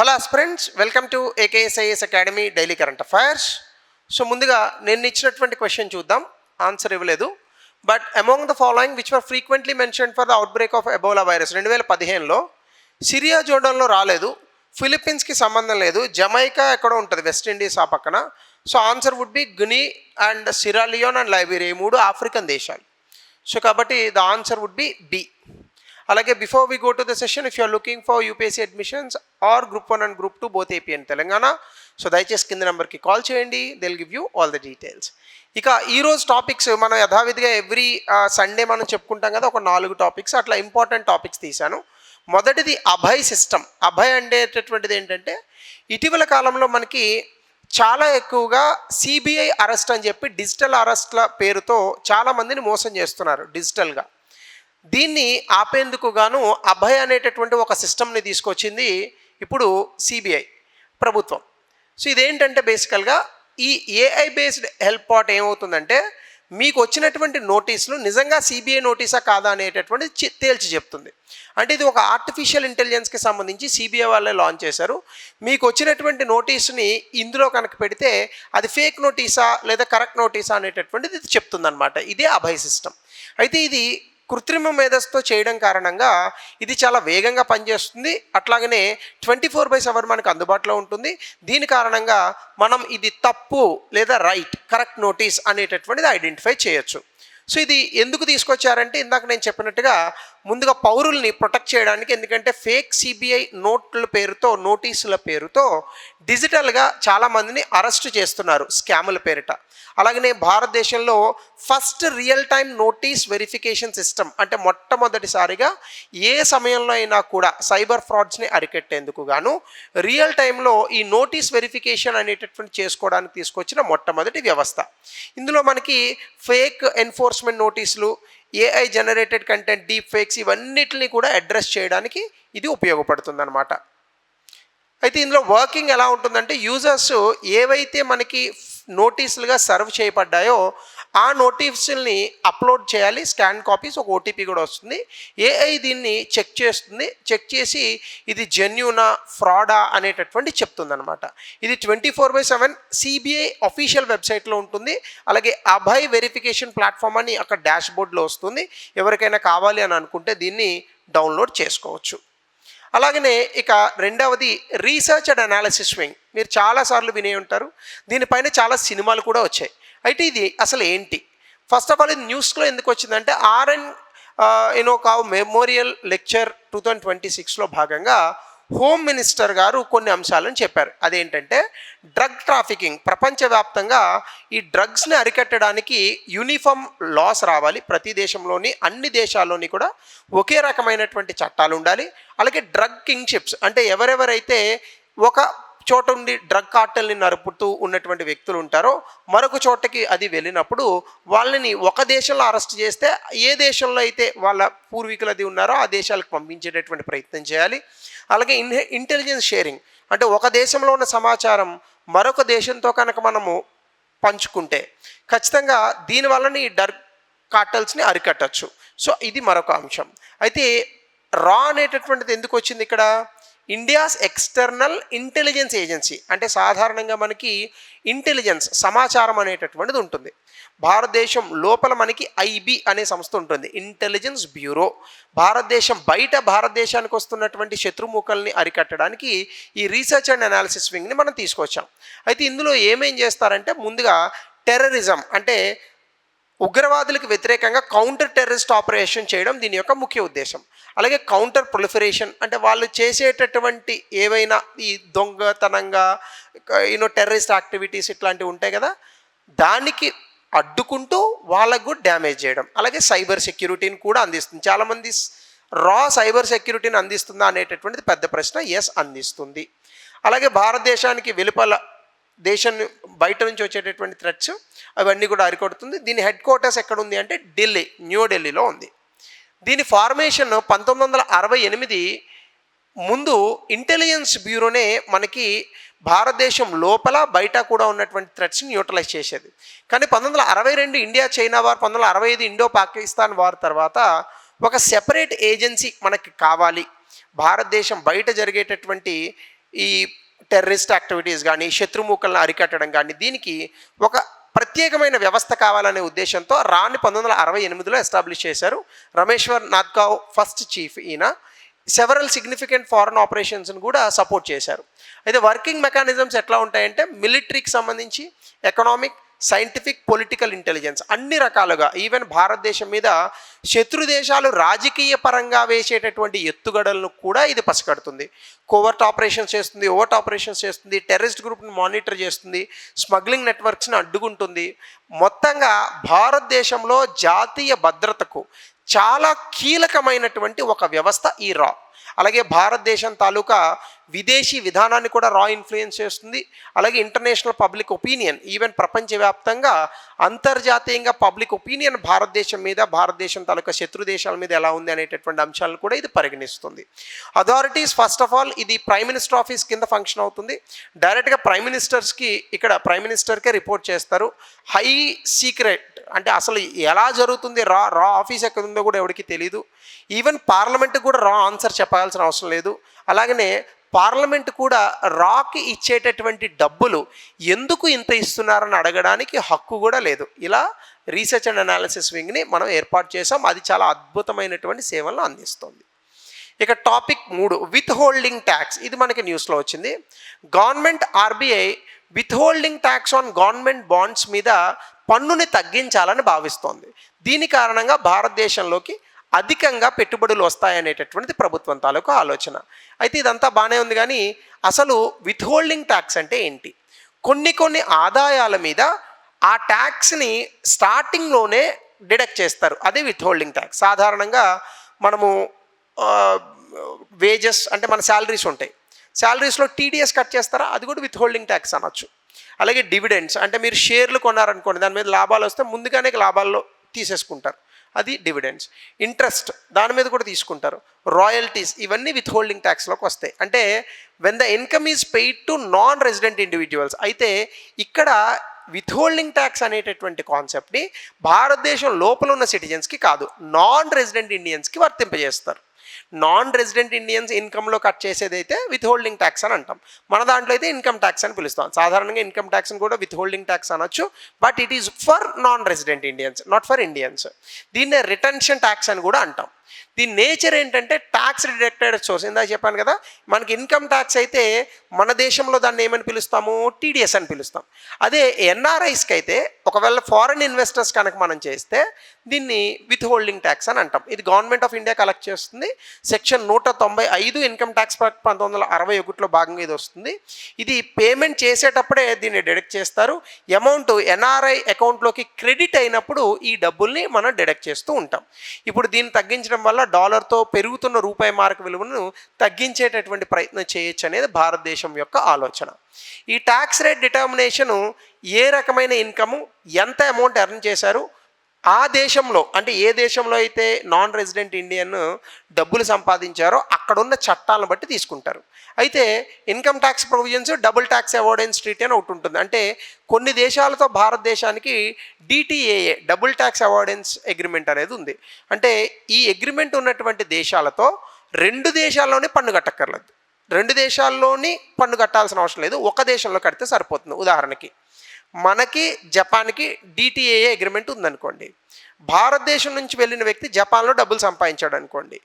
Hello friends, welcome to AKSIS academy daily current affairs. So ముందుగా నేను ఇచ్చినటువంటి question చూద్దాం. ఆన్సర్ ఇవ్వలేదు. But among the following which were frequently mention for the outbreak of Ebola virus 2015లో Syria జోర్డాన్లో రాలేదు, ఫిలిప్పీన్స్కి సంబంధం లేదు, జమైకా ఎక్కడో ఉంటుంది, వెస్టిండీస్ ఆ పక్కన. So answer would be Guinea and Sierra Leone and Liberia, 3 African దేశాలు. సో కాబట్టి the answer would be B. అలాగే before we go to the session, if you are looking for UPSC admissions or group 1 and group 2 both AP and Telangana, so దయచేసి కింద నెంబర్కి call చేయండి. They will give you all the details. ఇక ఈరోజు topics మనం యథావిధిగా every Sunday మనం చెప్పుకుంటాం కదా, ఒక 4 టాపిక్స్ అట్లా ఇంపార్టెంట్ టాపిక్స్ తీశాను. మొదటిది అభయ్ సిస్టమ్. అభయ్ అనేటటువంటిది ఏంటంటే, ఇటీవల కాలంలో మనకి చాలా ఎక్కువగా సిబిఐ అరెస్ట్ అని చెప్పి డిజిటల్ అరెస్ట్ల పేరుతో చాలామందిని మోసం చేస్తున్నారు డిజిటల్గా. దీన్ని ఆపేందుకు గాను అభయ్ అనేటటువంటి ఒక సిస్టమ్ని తీసుకొచ్చింది ఇప్పుడు సిబిఐ ప్రభుత్వం. సో ఇదేంటంటే బేసికల్గా ఈ ఏఐ బేస్డ్ హెల్ప్ పాట్ ఏమవుతుందంటే, మీకు వచ్చినటువంటి నోటీసులు నిజంగా సిబిఐ నోటీసా కాదా అనేటటువంటి తేల్చి చెప్తుంది. అంటే ఇది ఒక ఆర్టిఫిషియల్ ఇంటెలిజెన్స్కి సంబంధించి సిబిఐ వాళ్ళే లాంచ్ చేశారు. మీకు వచ్చినటువంటి నోటీసుని ఇందులో కనుక పెడితే అది ఫేక్ నోటీసా లేదా కరెక్ట్ నోటీసా అనేటటువంటిది ఇది చెప్తుందన్నమాట. ఇదే అభయ్ సిస్టమ్. అయితే ఇది కృత్రిమ మేధస్సుతో చేయడం కారణంగా ఇది చాలా వేగంగా పనిచేస్తుంది. అట్లాగనే 24/7 మనకు అందుబాటులో ఉంటుంది. దీని కారణంగా మనం ఇది తప్పు లేదా రైట్, కరెక్ట్ నోటీస్ అనేటటువంటిది ఐడెంటిఫై చేయొచ్చు. సో ఇది ఎందుకు తీసుకొచ్చారంటే, ఇందాక నేను చెప్పినట్టుగా ముందుగా పౌరుల్ని ప్రొటెక్ట్ చేయడానికి. ఎందుకంటే ఫేక్ సిబిఐ నోట్ల పేరుతో, నోటీసుల పేరుతో డిజిటల్గా చాలామందిని అరెస్ట్ చేస్తున్నారు స్కాముల పేరిట. అలాగనే భారతదేశంలో first real time notice verification system, అంటే మొట్టమొదటిసారిగా ఏ సమయంలో అయినా కూడా సైబర్ ఫ్రాడ్స్ని అరికట్టేందుకు గాను రియల్ టైంలో ఈ నోటీస్ వెరిఫికేషన్ అనేటటువంటి చేసుకోవడానికి తీసుకొచ్చిన మొట్టమొదటి వ్యవస్థ. ఇందులో మనకి ఫేక్ ఎన్ఫోర్స్మెంట్ నోటీసులు, AI generated content, deep fakes, ఇవన్నిటిని కూడా అడ్రస్ చేయడానికి ఇది ఉపయోగపడుతుంది అన్నమాట. అయితే ఇందులో వర్కింగ్ ఎలా ఉంటుందంటే, యూజర్స్ ఏవైతే మనకి నోటీసులుగా సర్వ్ చేయబడ్డాయో ఆ నోటీసుల్ని అప్లోడ్ చేయాలి, స్కాన్ కాపీస్, ఒక ఓటీపీ కూడా వస్తుంది. ఏఐ దీన్ని చెక్ చేస్తుంది. చెక్ చేసి ఇది జెన్యూనా ఫ్రాడా అనేటటువంటి చెప్తుంది అనమాట. ఇది 24/7 సిబిఐ అఫీషియల్ వెబ్సైట్లో ఉంటుంది. అలాగే అభయ్ వెరిఫికేషన్ ప్లాట్ఫామ్ అని అక్కడ డాష్ బోర్డ్లో వస్తుంది. ఎవరికైనా కావాలి అని అనుకుంటే దీన్ని డౌన్లోడ్ చేసుకోవచ్చు. అలాగనే ఇక రెండవది రీసెర్చ్ అండ్ అనాలిసిస్ వింగ్. మీరు చాలాసార్లు వినే ఉంటారు. దీనిపైన చాలా సినిమాలు కూడా వచ్చాయి. అయితే ఇది అసలు ఏంటి? ఫస్ట్ ఆఫ్ ఆల్ ఇది న్యూస్లో ఎందుకు వచ్చిందంటే, ఆర్ఎన్ కావ్ మెమోరియల్ లెక్చర్ 2026లో భాగంగా హోమ్ మినిస్టర్ గారు కొన్ని అంశాలను చెప్పారు. అదేంటంటే, డ్రగ్ ట్రాఫికింగ్ ప్రపంచవ్యాప్తంగా ఈ డ్రగ్స్ని అరికట్టడానికి యూనిఫామ్ లాస్ రావాలి. ప్రతి దేశంలోని, అన్ని దేశాల్లోని కూడా ఒకే రకమైనటువంటి చట్టాలు ఉండాలి. అలాగే డ్రగ్ కింగ్షిప్స్, అంటే ఎవరెవరైతే ఒక చోట ఉండి డ్రగ్ కార్టెల్ని నరుపుతూ ఉన్నటువంటి వ్యక్తులు ఉంటారో మరొక చోటకి అది వెళ్ళినప్పుడు వాళ్ళని ఒక దేశంలో అరెస్ట్ చేస్తే ఏ దేశంలో అయితే వాళ్ళ పూర్వీకులది ఉన్నారో ఆ దేశాలకు పంపించేటటువంటి ప్రయత్నం చేయాలి. అలాగే ఇంటెలిజెన్స్ షేరింగ్, అంటే ఒక దేశంలో ఉన్న సమాచారం మరొక దేశంతో కనుక మనము పంచుకుంటే ఖచ్చితంగా దీనివల్ల ఈ డ్రగ్ కార్టెల్స్ని అరికట్టచ్చు. సో ఇది మరొక అంశం. అయితే రా అనేటటువంటిది ఎందుకు వచ్చింది ఇక్కడ? ఇండియాస్ ఎక్స్టర్నల్ ఇంటెలిజెన్స్ ఏజెన్సీ, అంటే సాధారణంగా మనకి ఇంటెలిజెన్స్ సమాచారం అనేటటువంటిది ఉంటుంది. భారతదేశం లోపల మనకి ఐబీ అనే సంస్థ ఉంటుంది, ఇంటెలిజెన్స్ బ్యూరో. భారతదేశం బయట భారతదేశానికి వస్తున్నటువంటి శత్రుముఖల్ని అరికట్టడానికి ఈ రీసెర్చ్ అండ్ అనాలిసిస్ వింగ్ని మనం తీసుకొచ్చాం. అయితే ఇందులో ఏమేం చేస్తారంటే, ముందుగా టెర్రరిజం, అంటే ఉగ్రవాదులకు వ్యతిరేకంగా కౌంటర్ టెర్రరిస్ట్ ఆపరేషన్ చేయడం దీని యొక్క ముఖ్య ఉద్దేశం. అలాగే కౌంటర్ ప్రొలిఫరేషన్, అంటే వాళ్ళు చేసేటటువంటి ఏవైనా ఈ దొంగతనంగా టెర్రరిస్ట్ యాక్టివిటీస్ ఇట్లాంటివి ఉంటాయి కదా, దానికి అడ్డుకుంటూ వాళ్ళకు కూడా డ్యామేజ్ చేయడం. అలాగే సైబర్ సెక్యూరిటీని కూడా అందిస్తుంది. చాలామంది రా సైబర్ సెక్యూరిటీని అందిస్తుందా అనేటటువంటిది పెద్ద ప్రశ్న. ఎస్, అందిస్తుంది. అలాగే భారతదేశానికి వెలుపల దేశం బయట నుంచి వచ్చేటటువంటి థ్రెట్స్ అవన్నీ కూడా అరికొడుతుంది. దీని హెడ్ క్వార్టర్స్ ఎక్కడ ఉంది అంటే ఢిల్లీ, న్యూఢిల్లీలో ఉంది. దీని ఫార్మేషన్ 1968 ముందు ఇంటెలిజెన్స్ బ్యూరోనే మనకి భారతదేశం లోపల బయట కూడా ఉన్నటువంటి థ్రెట్స్ని న్యూట్రలైజ్ చేసేది. కానీ 1962 India China war, 1965 Indo Pakistan war తర్వాత ఒక సెపరేట్ ఏజెన్సీ మనకి కావాలి. భారతదేశం బయట జరిగేటటువంటి ఈ టెర్రరిస్ట్ యాక్టివిటీస్ కానీ శత్రుముఖలను అరికట్టడం కానీ దీనికి ఒక ప్రత్యేకమైన వ్యవస్థ కావాలనే ఉద్దేశంతో రాని 1968లో ఎస్టాబ్లిష్ చేశారు. రమేశ్వర్ నాథ్గావ్ ఫస్ట్ చీఫ్ ఈయన. సెవరల్ సిగ్నిఫికెంట్ ఫారెన్ ఆపరేషన్స్ని కూడా సపోర్ట్ చేశారు. అయితే వర్కింగ్ మెకానిజమ్స్ ఎట్లా ఉంటాయంటే మిలిటరీకి సంబంధించి ఎకనామిక్, సైంటిఫిక్, పొలిటికల్ ఇంటెలిజెన్స్ అన్ని రకాలుగా ఈవెన్ భారతదేశం మీద శత్రు దేశాలు రాజకీయ పరంగా వేసేటటువంటి ఎత్తుగడలను కూడా ఇది పసిగడుతుంది. కోవర్ట్ ఆపరేషన్స్ చేస్తుంది, ఓవర్ట్ ఆపరేషన్స్ చేస్తుంది, టెర్రరిస్ట్ గ్రూప్ని మానిటర్ చేస్తుంది, స్మగ్లింగ్ నెట్వర్క్స్ని అడ్డుకుంటుంది. మొత్తంగా భారతదేశంలో జాతీయ భద్రతకు చాలా కీలకమైనటువంటి ఒక వ్యవస్థ ఈ రా. అలాగే భారతదేశం తాలూకా విదేశీ విధానాన్ని కూడా రా ఇన్ఫ్లుయెన్స్ చేస్తుంది. అలాగే ఇంటర్నేషనల్ పబ్లిక్ ఒపీనియన్, ఈవెన్ ప్రపంచవ్యాప్తంగా అంతర్జాతీయంగా పబ్లిక్ ఒపీనియన్ భారతదేశం మీద, భారతదేశం తాలూకా శత్రు దేశాల మీద ఎలా ఉంది అనేటటువంటి అంశాలను కూడా ఇది పరిగణిస్తుంది. అథారిటీస్ ఫస్ట్ ఆఫ్ ఆల్ ఇది ప్రైమ్ మినిస్టర్ ఆఫీస్ కింద ఫంక్షన్ అవుతుంది. డైరెక్ట్గా ప్రైమ్ మినిస్టర్స్కి ఇక్కడ ప్రైమ్ మినిస్టర్కే రిపోర్ట్ చేస్తారు. హై సీక్రెట్ అంటే అసలు ఎలా జరుగుతుంది, రా ఆఫీస్ ఎక్కడ ఉందో కూడా ఎవరికి తెలియదు. ఈవెన్ పార్లమెంట్కి కూడా రా ఆన్సర్ చెప్పాల్సిన అవసరం లేదు. అలాగనే పార్లమెంట్ కూడా రాకి ఇచ్చేటటువంటి డబ్బులు ఎందుకు ఇంత ఇస్తున్నారని అడగడానికి హక్కు కూడా లేదు. ఇలా రీసెర్చ్ అండ్ అనాలిసిస్ వింగ్ని మనం ఏర్పాటు చేసాం. అది చాలా అద్భుతమైనటువంటి సేవలను అందిస్తుంది. ఇక టాపిక్ 3 విత్ హోల్డింగ్ ట్యాక్స్. ఇది మనకి న్యూస్లో వచ్చింది. Government RBI with holding tax on government bonds మీద పన్నుని తగ్గించాలని భావిస్తోంది. దీని కారణంగా భారతదేశంలోకి అధికంగా పెట్టుబడులు వస్తాయనేటటువంటిది ప్రభుత్వం తాలూకు ఆలోచన. అయితే ఇదంతా బాగానే ఉంది, కానీ అసలు విత్ హోల్డింగ్ ట్యాక్స్ అంటే ఏంటి? కొన్ని ఆదాయాల మీద ఆ ట్యాక్స్ని స్టార్టింగ్లోనే డిడక్ట్ చేస్తారు, అదే విత్ హోల్డింగ్ ట్యాక్స్. సాధారణంగా మనము వేజెస్ అంటే మన శాలరీస్ ఉంటాయి, శాలరీస్లో టీడీఎస్ కట్ చేస్తారా, అది కూడా విత్ హోల్డింగ్ ట్యాక్స్ అనొచ్చు. అలాగే డివిడెండ్స్ అంటే మీరు షేర్లు కొన్నారనుకోండి, దాని మీద లాభాలు వస్తే ముందుగానే లాభాల్లో తీసేసుకుంటారు, అది డివిడెండ్స్. ఇంట్రెస్ట్ దాని మీద కూడా తీసుకుంటారు. రాయల్టీస్ ఇవన్నీ విత్ హోల్డింగ్ ట్యాక్స్లోకి వస్తాయి. అంటే when the income is paid to non resident individuals. అయితే ఇక్కడ విత్ హోల్డింగ్ ట్యాక్స్ అనేటటువంటి కాన్సెప్ట్ని భారతదేశం లోపల ఉన్న సిటిజన్స్కి కాదు, నాన్ రెసిడెంట్ ఇండియన్స్కి వర్తింపజేస్తారు. నాన్ రెసిడెంట్ ఇండియన్స్ ఇన్కమ్లో కట్ చేసేదైతే విత్ హోల్డింగ్ ట్యాక్స్ అని అంటాం. మన దాంట్లో అయితే ఇన్కమ్ ట్యాక్స్ అని పిలుస్తాం. సాధారణంగా ఇన్కమ్ ట్యాక్స్ని కూడా విత్ హోల్డింగ్ ట్యాక్స్ అనొచ్చు, but it is for non resident Indians, not for Indians. దీన్నే రిటెన్షన్ ట్యాక్స్ అని కూడా అంటాం. దీని నేచర్ ఏంటంటే ట్యాక్స్ డిడక్టెడ్ సోర్స్. ఇందాక చెప్పాను కదా, మనకి ఇన్కమ్ ట్యాక్స్ అయితే మన దేశంలో దాన్ని ఏమని పిలుస్తాము, టీడీఎస్ అని పిలుస్తాం. అదే ఎన్ఆర్ఐస్కి అయితే ఒకవేళ ఫారెన్ ఇన్వెస్టర్స్ కనుక మనం చేస్తే దీన్ని విత్ హోల్డింగ్ ట్యాక్స్ అని అంటాం. ఇది గవర్నమెంట్ ఆఫ్ ఇండియా కలెక్ట్ చేస్తుంది. సెక్షన్ 195 ఇన్కమ్ ట్యాక్స్ 1961లో భాగంగా ఇది వస్తుంది. ఇది పేమెంట్ చేసేటప్పుడే దీన్ని డిడక్ట్ చేస్తారు. అమౌంట్ ఎన్ఆర్ఐ అకౌంట్లోకి క్రెడిట్ అయినప్పుడు ఈ డబ్బుల్ని మనం డిడక్ట్ చేస్తూ ఉంటాం. ఇప్పుడు దీన్ని తగ్గించడం వల్ల డాలర్తో పెరుగుతున్న రూపాయి మార్క్ విలువను తగ్గించేటటువంటి ప్రయత్నం చేయొచ్చు అనేది భారతదేశం యొక్క ఆలోచన. ఈ ట్యాక్స్ రేట్ డిటర్మినేషను ఏ రకమైన ఇన్కము, ఎంత అమౌంట్ ఎర్న్ చేశారు, ఆ దేశంలో అంటే ఏ దేశంలో అయితే నాన్ రెసిడెంట్ ఇండియన్ డబ్బులు సంపాదించారో అక్కడున్న చట్టాలను బట్టి తీసుకుంటారు. అయితే income tax provisions double tax avoidance treaty అని ఒకటి ఉంటుంది. అంటే కొన్ని దేశాలతో భారతదేశానికి డిటిఏఏ డబుల్ ట్యాక్స్ అవాయిడెన్స్ అగ్రిమెంట్ అనేది ఉంది. అంటే ఈ అగ్రిమెంట్ ఉన్నటువంటి దేశాలతో 2 దేశాల్లోనే పన్ను కట్టక్కర్లేదు, 2 దేశాల్లోని పన్ను కట్టాల్సిన అవసరం లేదు, ఒక దేశంలో కడితే సరిపోతుంది. ఉదాహరణకి మనకి జపాన్కి డిటిఏఏ అగ్రిమెంట్ ఉందనుకోండి. భారతదేశం నుంచి వెళ్ళిన వ్యక్తి జపాన్లో డబ్బులు సంపాదించాడు అనుకోండి,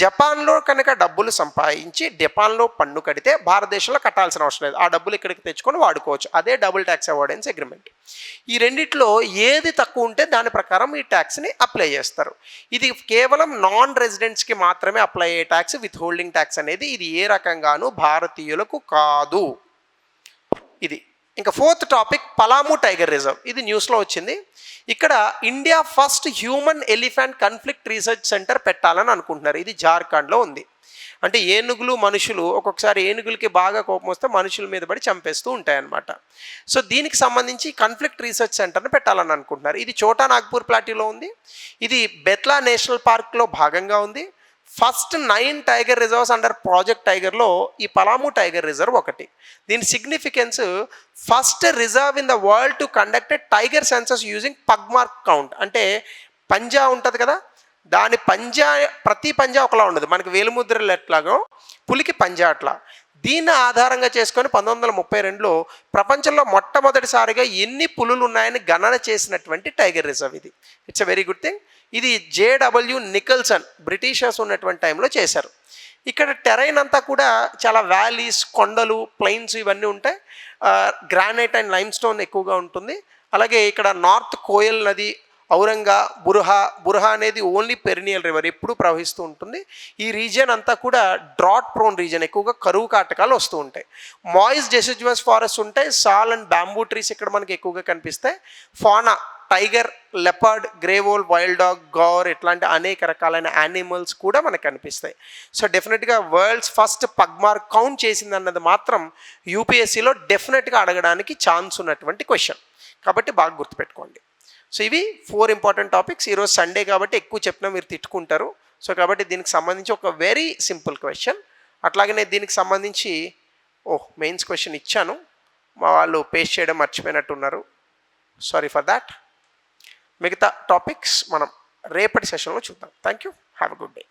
జపాన్లో కనుక డబ్బులు సంపాదించి జపాన్లో పన్ను కడితే భారతదేశంలో కట్టాల్సిన అవసరం లేదు, ఆ డబ్బులు ఇక్కడికి తెచ్చుకొని వాడుకోవచ్చు. అదే డబుల్ ట్యాక్స్ అవాయిడెన్స్ అగ్రిమెంట్. ఈ రెండిట్లో ఏది తక్కువ ఉంటే దాని ప్రకారం ఈ ట్యాక్స్ని అప్లై చేస్తారు. ఇది కేవలం నాన్ రెసిడెంట్స్కి మాత్రమే అప్లై అయ్యే ట్యాక్స్ విత్ హోల్డింగ్ ట్యాక్స్ అనేది. ఇది ఏ రకంగానూ భారతీయులకు కాదు. ఇది ఇంకా 4th topic Palamu tiger reserve. ఇది న్యూస్లో వచ్చింది. ఇక్కడ India first human elephant conflict research centre పెట్టాలని అనుకుంటున్నారు. ఇది జార్ఖండ్లో ఉంది. అంటే ఏనుగులు మనుషులు ఒక్కొక్కసారి ఏనుగులకి బాగా కోపం వస్తే మనుషుల మీద పడి చంపేస్తూ ఉంటాయన్నమాట. సో దీనికి సంబంధించి కన్ఫ్లిక్ట్ రీసెర్చ్ సెంటర్ని పెట్టాలని అనుకుంటున్నారు. ఇది చోటా నాగ్పూర్ ప్లాటీలో ఉంది. ఇది బెత్లా నేషనల్ పార్క్లో భాగంగా ఉంది. First 9 tiger reserves under project టైగర్లో ఈ పలాము టైగర్ రిజర్వ్ ఒకటి. దీని significance first reserve in the world to conduct tiger census using pug mark count. అంటే పంజా ఉంటుంది కదా, దాని ప్రతి పంజా ఒకలా ఉండదు. మనకి వేలుముద్రలు ఎట్లాగో పులికి పంజా అట్లా. దీన్ని ఆధారంగా చేసుకొని 1932లో ప్రపంచంలో మొట్టమొదటిసారిగా ఎన్ని పులులు ఉన్నాయని గణన చేసినటువంటి టైగర్ రిజర్వ్ ఇది. It's a very good thing. ఇది జేడబ్ల్యూ నికల్సన్ బ్రిటిషర్స్ ఉన్నటువంటి టైంలో చేశారు. ఇక్కడ టెరైన్ అంతా కూడా చాలా వ్యాలీస్, కొండలు, ప్లెయిన్స్ ఇవన్నీ ఉంటాయి. గ్రానైట్ అండ్ లైమ్ స్టోన్ ఎక్కువగా ఉంటుంది. అలాగే ఇక్కడ నార్త్ కోయల్ నది, ఔరంగా, బురహా అనేది ఓన్లీ పెరినియల్ రివర్, ఎప్పుడు ప్రవహిస్తూ ఉంటుంది. ఈ రీజియన్ అంతా కూడా డ్రాట్ ప్రోన్ రీజియన్, ఎక్కువగా కరువు కాటకాలు వస్తూ ఉంటాయి. మాయిస్ డెసిడ్యువస్ ఫారెస్ట్ ఉంటాయి. సాల్ అండ్ బ్యాంబూ ట్రీస్ ఇక్కడ మనకి ఎక్కువగా కనిపిస్తాయి. Fauna, tiger, leopard, grey wolf, wild dog, gaur ఇట్లాంటి అనేక రకాలైన యానిమల్స్ కూడా మనకు కనిపిస్తాయి. సో డెఫినెట్గా వరల్డ్స్ ఫస్ట్ పగ్మార్క్ కౌంట్ చేసింది అన్నది మాత్రం యూపీఎస్సీలో డెఫినెట్గా అడగడానికి ఛాన్స్ ఉన్నటువంటి క్వశ్చన్, కాబట్టి బాగా గుర్తుపెట్టుకోండి. సో ఇవి 4 ఇంపార్టెంట్ టాపిక్స్. ఈరోజు సండే కాబట్టి ఎక్కువ చెప్పినా మీరు తిట్టుకుంటారు. సో కాబట్టి దీనికి సంబంధించి ఒక వెరీ సింపుల్ క్వశ్చన్. అట్లాగనే దీనికి సంబంధించి మెయిన్స్ క్వశ్చన్ ఇచ్చాను, మా వాళ్ళు పేస్ట్ చేయడం మర్చిపోయినట్టున్నారు, సారీ ఫర్ దాట్. మిగతా టాపిక్స్ మనం రేపటి సెషన్లో చూద్దాం. Thank you, have a good day.